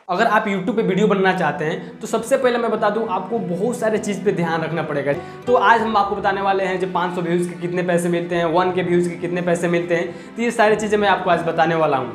अगर आप YouTube पे वीडियो बनना चाहते हैं तो सबसे पहले मैं बता दूं आपको बहुत सारे चीज़ पे ध्यान रखना पड़ेगा। तो आज हम आपको बताने वाले हैं जो 500 व्यूज़ के कितने पैसे मिलते हैं, 1 के व्यूज़ के कितने पैसे मिलते हैं। तो ये सारी चीज़ें मैं आपको आज बताने वाला हूँ।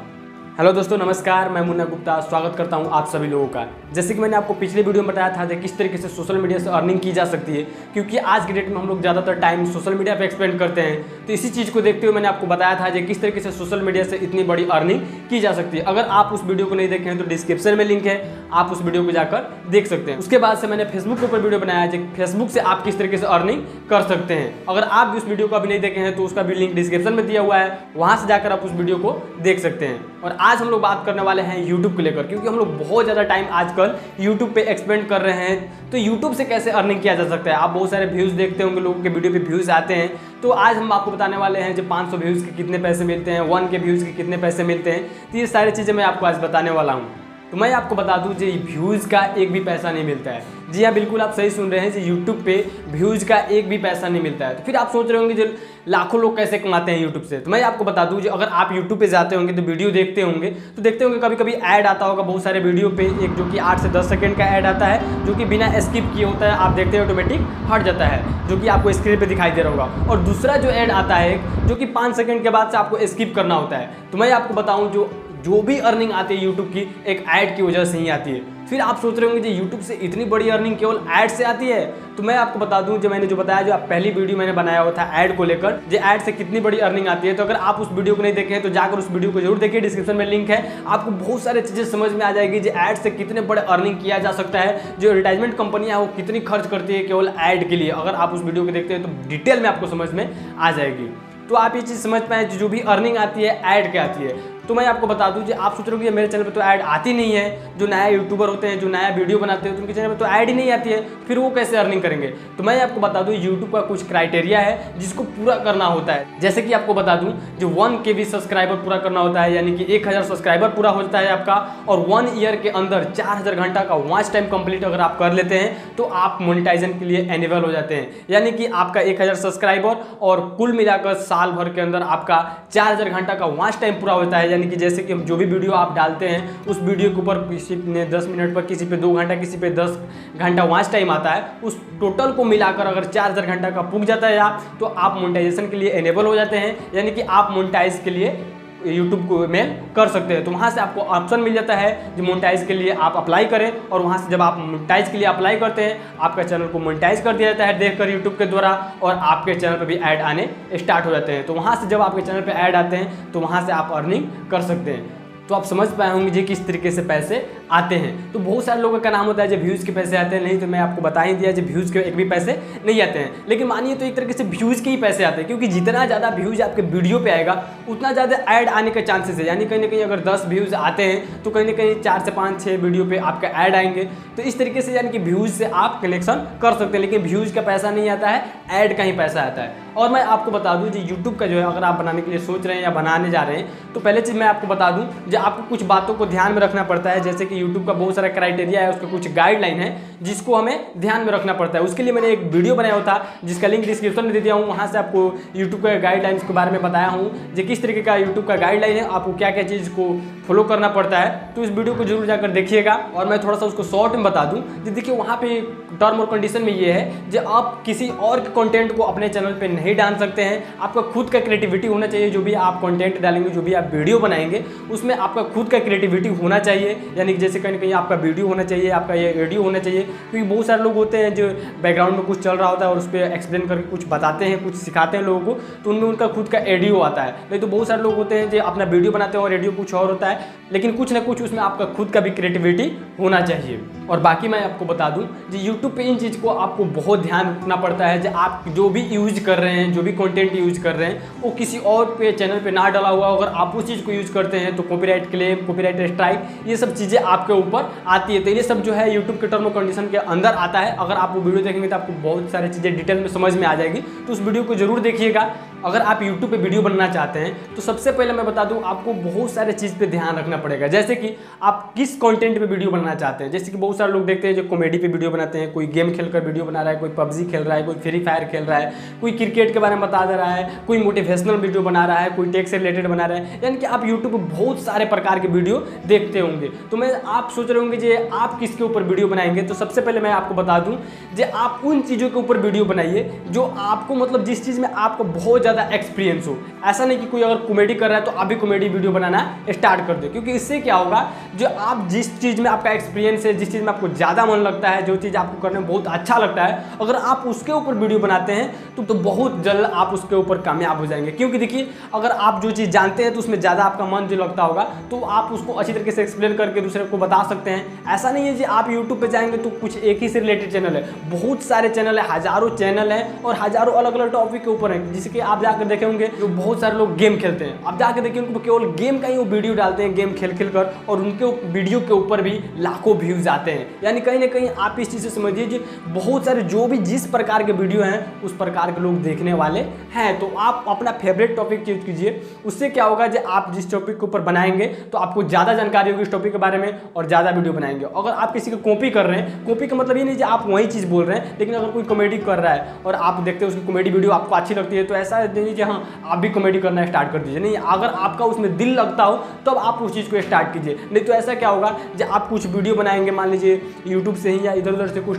हेलो दोस्तों, नमस्कार। मैं मुन्ना गुप्ता स्वागत करता हूं आप सभी लोगों का। जैसे कि मैंने आपको पिछले वीडियो में बताया था कि किस तरीके से सोशल मीडिया से अर्निंग की जा सकती है, क्योंकि आज की डेट में हम लोग ज़्यादातर टाइम सोशल मीडिया पे एक्सपेंड करते हैं। तो इसी चीज़ को देखते हुए मैंने आपको बताया था कि किस तरीके से सोशल मीडिया से इतनी बड़ी अर्निंग की जा सकती है। अगर आप उस वीडियो को नहीं देखे हैं तो डिस्क्रिप्शन में लिंक है, आप उस वीडियो को जाकर देख सकते हैं। उसके बाद से मैंने फेसबुक के ऊपर वीडियो बनाया है, फेसबुक से आप किस तरीके से अर्निंग कर सकते हैं। अगर आप भी उस वीडियो को अभी नहीं देखे हैं तो उसका भी लिंक डिस्क्रिप्शन में दिया हुआ है, वहाँ से जाकर आप उस वीडियो को देख सकते हैं। और आज हम लोग बात करने वाले हैं YouTube को लेकर, क्योंकि हम लोग बहुत ज़्यादा टाइम आजकल YouTube पे एक्सपेंड कर रहे हैं। तो YouTube से कैसे अर्निंग किया जा सकता है। आप बहुत सारे व्यूज़ देखते होंगे, लोगों के वीडियो पे व्यूज़ आते हैं। तो आज हम आपको बताने वाले हैं जो 500 व्यूज़ के कितने पैसे मिलते हैं, 1 के व्यूज़ के कितने पैसे मिलते हैं। तो ये सारी चीज़ें मैं आपको आज बताने वाला हूँ। तो मैं आपको बता दूं जी, व्यूज़ का एक भी पैसा नहीं मिलता है। जी हाँ, बिल्कुल आप सही सुन रहे हैं जी, यूट्यूब पे व्यूज़ का एक भी पैसा नहीं मिलता है। तो फिर आप सोच रहे होंगे जो लाखों लोग कैसे कमाते हैं यूट्यूब से। तो मैं आपको बता दूं, जो अगर आप यूट्यूब पे जाते होंगे तो वीडियो देखते होंगे तो देखते होंगे कभी कभी ऐड आता होगा बहुत सारे वीडियो पे, एक जो कि 8 से 10 सेकंड का ऐड आता है, जो कि बिना स्किप किए होता है। आप देखते हैं ऑटोमेटिक हट जाता है, जो कि आपको स्क्रीन पे दिखाई दे रहा होगा। और दूसरा जो ऐड आता है जो कि 5 सेकंड के बाद से आपको स्किप करना होता है। तो मैं आपको बताऊँ जो भी अर्निंग आती है यूट्यूब की, एक ऐड की वजह से ही आती है। फिर आप सोच रहे होंगे जी, यूट्यूब से इतनी बड़ी अर्निंग केवल ऐड से आती है। तो मैं आपको बता दूं, जो मैंने जो बताया, जो पहली वीडियो मैंने बनाया हुआ था ऐड को लेकर, जो ऐड से कितनी बड़ी अर्निंग आती है। तो अगर आप उस वीडियो को नहीं देखे हैं तो जाकर उस वीडियो को जरूर देखिए, डिस्क्रिप्शन में लिंक है। आपको बहुत सारी चीज़ें समझ में आ जाएगी, जो ऐड से कितने बड़े अर्निंग किया जा सकता है। जो एडवर्टाइजमेंट कंपनियाँ वो कितनी खर्च करती है केवल ऐड के लिए। अगर आप उस वीडियो को देखते हैं तो डिटेल में आपको समझ में आ जाएगी। तो आप ये चीज़ समझ पाएँ, जो भी अर्निंग आती है ऐड के आती है। तो मैं आपको बता दूं, जो आप सोच रहे हो कि मेरे चैनल पे तो ऐड आती नहीं है। जो नया यूट्यूबर होते हैं, जो नया वीडियो बनाते हैं, तो उनके चैनल पे तो ऐड ही नहीं आती है, फिर वो कैसे अर्निंग करेंगे। तो मैं आपको बता दूं, यूट्यूब का कुछ क्राइटेरिया है जिसको पूरा करना होता है। जैसे कि आपको बता दूं, जो 1 के भी सब्सक्राइबर पूरा करना होता है, यानी कि 1000 सब्सक्राइबर पूरा होता है आपका। और 1 ईयर के अंदर 4000 घंटा का वॉच टाइम कंप्लीट अगर आप कर लेते हैं तो आप मोनेटाइजेशन के लिए एनेबल हो जाते हैं। यानी कि आपका 1000 सब्सक्राइबर और कुल मिलाकर साल भर के अंदर आपका 4000 घंटा का वॉच टाइम पूरा होता है। यानी कि जैसे कि जो भी वीडियो आप डालते हैं, उस वीडियो के ऊपर किसी ने 10 मिनट पर, किसी पे 2 घंटा, किसी पे 10 घंटा वॉच टाइम आता है, उस टोटल को मिलाकर अगर 4000 घंटा का पुग जाता है आप, तो आप मोनेटाइजेशन के लिए एनेबल हो जाते हैं। यानी कि आप मोनेटाइज के लिए यूट्यूब को मेल कर सकते हैं। तो वहाँ से आपको ऑप्शन मिल जाता है जो मोनेटाइज के लिए आप अप्लाई करें। और वहाँ से जब आप मोनेटाइज के लिए अप्लाई करते हैं, आपका चैनल को मोनेटाइज कर दिया जाता है देखकर यूट्यूब के द्वारा, और आपके चैनल पर भी ऐड आने स्टार्ट हो जाते हैं। तो वहाँ से जब आपके चैनल पर ऐड आते हैं तो वहाँ से आप अर्निंग कर सकते हैं। तो आप समझ पाए होंगे जी किस तरीके से पैसे आते हैं। तो बहुत सारे लोगों का नाम होता है जो व्यूज़ के पैसे आते हैं, नहीं तो मैं आपको बता ही दिया जो व्यूज़ के एक भी पैसे नहीं आते हैं। लेकिन मानिए तो एक तरीके से व्यूज़ के ही पैसे आते हैं, क्योंकि जितना ज़्यादा व्यूज़ आपके वीडियो पे आएगा उतना ज़्यादा ऐड आने के चांसेस है। यानी कहीं ना कहीं अगर 10 व्यूज़ आते हैं तो कहीं ना कहीं 4 से 5 6 वीडियो पर आपका ऐड आएंगे। तो इस तरीके से यानी कि व्यूज़ से आप कलेक्शन कर सकते हैं, लेकिन व्यूज़ का पैसा नहीं आता है, ऐड का ही पैसा आता है। और मैं आपको बता दूं, जो यूट्यूब का जो है, अगर आप बनाने के लिए सोच रहे हैं या बनाने जा रहे हैं, तो पहले चीज़ मैं आपको बता दूं, जो आपको कुछ बातों को ध्यान में रखना पड़ता है। जैसे कि यूट्यूब का बहुत सारा क्राइटेरिया है, उसका कुछ गाइडलाइन है जिसको हमें ध्यान में रखना पड़ता है। उसके लिए मैंने एक वीडियो बनाया हुआ था जिसका लिंक डिस्क्रिप्शन में दे दिया हूँ। वहाँ से आपको यूट्यूब के गाइडलाइंस के बारे में बताया हूँ, जो किस तरीके का यूट्यूब का गाइडलाइन है, आपको क्या क्या चीज़ को फॉलो करना पड़ता है। तो इस वीडियो को जरूर जाकर देखिएगा। और मैं थोड़ा सा उसको शॉर्ट में बता दूँ, देखिए वहाँ पे टर्म और कंडीशन में ये है जो आप किसी और के कंटेंट को अपने चैनल पे नहीं डाल सकते हैं। आपका खुद का क्रिएटिविटी होना चाहिए। जो भी आप कंटेंट डालेंगे, जो भी आप वीडियो बनाएंगे, उसमें आपका खुद का क्रिएटिविटी होना चाहिए। यानी कि जैसे कहीं ना कहीं आपका वीडियो होना चाहिए, आपका ये ऑडियो होना चाहिए। क्योंकि बहुत सारे लोग होते हैं जो बैकग्राउंड में कुछ चल रहा होता है और उस पर एक्सप्लेन करके कुछ बताते हैं, कुछ सिखाते हैं लोगों को, तो उनमें उनका खुद का ऑडियो आता है। नहीं तो बहुत सारे लोग होते हैं जो अपना वीडियो बनाते हैं और ऑडियो कुछ और होता है, लेकिन कुछ ना कुछ उसमें आपका खुद का भी क्रिएटिविटी होना चाहिए। और बाकी मैं आपको बता दूं, जो यूट्यूब पे इन चीज़ को आपको बहुत ध्यान रखना पड़ता है। जो आप जो भी यूज कर रहे हैं, जो भी कंटेंट यूज कर रहे हैं, वो किसी और पे चैनल पे ना डाला हुआ। अगर आप उस चीज़ को यूज करते हैं तो कॉपीराइट क्लेम, कॉपीराइट स्ट्राइक, ये सब चीज़ें आपके ऊपर आती है। तो ये सब जो है यूट्यूब के टर्म और कंडीशन के अंदर आता है। अगर आप वो वीडियो देखेंगे तो आपको बहुत सारी चीज़ें डिटेल में समझ में आ जाएगी। तो उस वीडियो को जरूर देखिएगा। अगर आप YouTube पे वीडियो बनाना चाहते हैं तो सबसे पहले मैं बता दूं आपको बहुत सारे चीज़ पे ध्यान रखना पड़ेगा। जैसे कि आप किस कंटेंट पे वीडियो बनाना चाहते हैं। जैसे कि बहुत सारे लोग देखते हैं जो कॉमेडी पे वीडियो बनाते हैं, कोई गेम खेलकर वीडियो बना रहा है, कोई पबजी खेल रहा है, कोई फ्री फायर खेल रहा है, कोई क्रिकेट के बारे में बता दे रहा है, कोई मोटिवेशनल वीडियो बना रहा है, कोई टेक से रिलेटेड बना रहा है। यानी कि आप यूट्यूब पर बहुत सारे प्रकार के वीडियो देखते होंगे। तो मैं आप सोच रहे होंगे जे आप किसके ऊपर वीडियो बनाएंगे। तो सबसे पहले मैं आपको बता दूं जे आप उन चीज़ों के ऊपर वीडियो बनाइए जो आपको मतलब जिस चीज़ में आपको बहुत ज़्यादा एक्सपीरियंस हो। ऐसा नहीं कि कोई अगर कॉमेडी कर रहा है तो आप भी कॉमेडी वीडियो बनाना स्टार्ट कर दे, क्योंकि इससे क्या होगा जो आप जिस चीज़ में आपका एक्सपीरियंस है, जिस चीज़ में आपको ज़्यादा मन लगता है, जो चीज़ आपको करने में बहुत अच्छा लगता है, अगर आप उसके ऊपर वीडियो बनाते हैं तो बहुत जल्द आप उसके ऊपर कामयाब हो जाएंगे। क्योंकि देखिए अगर आप जो चीज़ जानते हैं तो उसमें ज़्यादा आपका मन जो लगता होगा तो आप उसको अच्छी तरीके से एक्सप्लेन करके दूसरे को बता सकते हैं। ऐसा नहीं है कि आप यूट्यूब पे जाएंगे तो कुछ एक ही से रिलेटेड चैनल है, बहुत सारे चैनल है, हज़ारों चैनल है और हज़ारों अलग अलग टॉपिक के ऊपर है। जिसके आप जाकर देखे होंगे जो बहुत सारे लोग गेम खेलते हैं, आप जाकर देखिए उनको केवल गेम का ही वो वीडियो डालते हैं, गेम खेल कर, और उनके वीडियो के ऊपर भी लाखों व्यूज आते हैं। यानी कहीं ना कहीं आप इस चीज़ से समझिए कि बहुत सारे जो भी जिस प्रकार के वीडियो हैं उस प्रकार के लोग देखने वाले हैं। तो आप अपना फेवरेट टॉपिक चूज कीजिए। उससे क्या होगा कि आप जिस टॉपिक के ऊपर बनाएंगे तो आपको ज़्यादा जानकारी होगी इस टॉपिक के बारे में और ज़्यादा वीडियो बनाएंगे। अगर आप किसी को कॉपी कर रहे हैं, कॉपी का मतलब ये नहीं कि आप वही चीज़ बोल रहे हैं, लेकिन अगर कोई कॉमेडी कर रहा है और आप देखते हैं उसकी कॉमेडी वीडियो आपको अच्छी लगती है तो ऐसा नहीं कि हाँ आप भी कॉमेडी करना स्टार्ट कर दीजिए। नहीं, अगर आपका उसमें दिल लगता हो तब आप उस चीज़ को स्टार्ट कीजिए। नहीं तो ऐसा क्या होगा जब आप कुछ वीडियो बनाएंगे, मान लीजिए यूट्यूब से ही या इधर उधर से कुछ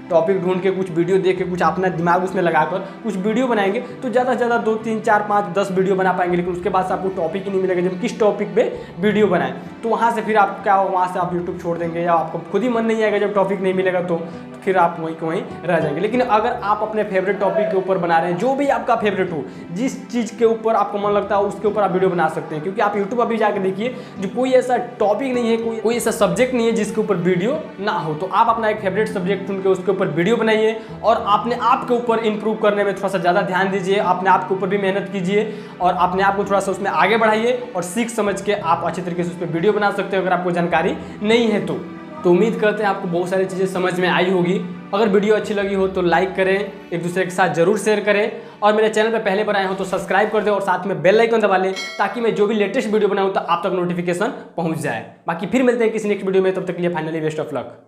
टॉपिक ढूंढ के, कुछ वीडियो देख के, कुछ अपना दिमाग उसमें लगाकर कुछ वीडियो बनाएंगे तो ज़्यादा से ज़्यादा 2, 3, 4, 5, 10 वीडियो बना पाएंगे। लेकिन उसके बाद से आपको टॉपिक ही नहीं मिलेगा जब किस टॉपिक पे वीडियो बनाएं। तो वहाँ से फिर आप क्या हो, वहाँ से आप यूट्यूब छोड़ देंगे या आपको खुद ही मन नहीं आएगा जब टॉपिक नहीं मिलेगा तो फिर आप वहीं के वहीं रह जाएंगे। लेकिन अगर आप अपने फेवरेट टॉपिक के ऊपर बना रहे हैं, जो भी आपका फेवरेट हो, जिस चीज़ के ऊपर आपको मन लगता है उसके ऊपर आप वीडियो बना सकते हैं। क्योंकि आप यूट्यूब पर भी जाकर देखिए जो कोई ऐसा टॉपिक नहीं है, कोई ऐसा सब्जेक्ट नहीं है जिसके ऊपर वीडियो ना हो। तो आप अपना एक फेवरेट सब्जेक्ट चुन के उसके ऊपर वीडियो बनाइए और अपने आप के ऊपर इंप्रूव करने में थोड़ा सा ज़्यादा ध्यान दीजिए, अपने आप के ऊपर भी मेहनत कीजिए और अपने आप को थोड़ा सा उसमें आगे बढ़ाइए और सीख समझ के आप अच्छी तरीके से उस पर वीडियो बना सकते हो अगर आपको जानकारी नहीं है तो। उम्मीद करते हैं आपको बहुत सारी चीज़ें समझ में आई होगी। अगर वीडियो अच्छी लगी हो तो लाइक करें, एक दूसरे के साथ जरूर शेयर करें और मेरे चैनल पर पहले बार आए हो तो सब्सक्राइब कर दें और साथ में बेल आइकन दबा लें ताकि मैं जो भी लेटेस्ट वीडियो बनाऊं तो आप तक नोटिफिकेशन पहुंच जाए। बाकी फिर मिलते हैं किसी नेक्स्ट वीडियो में, तब तक के लिए फाइनली बेस्ट ऑफ लक।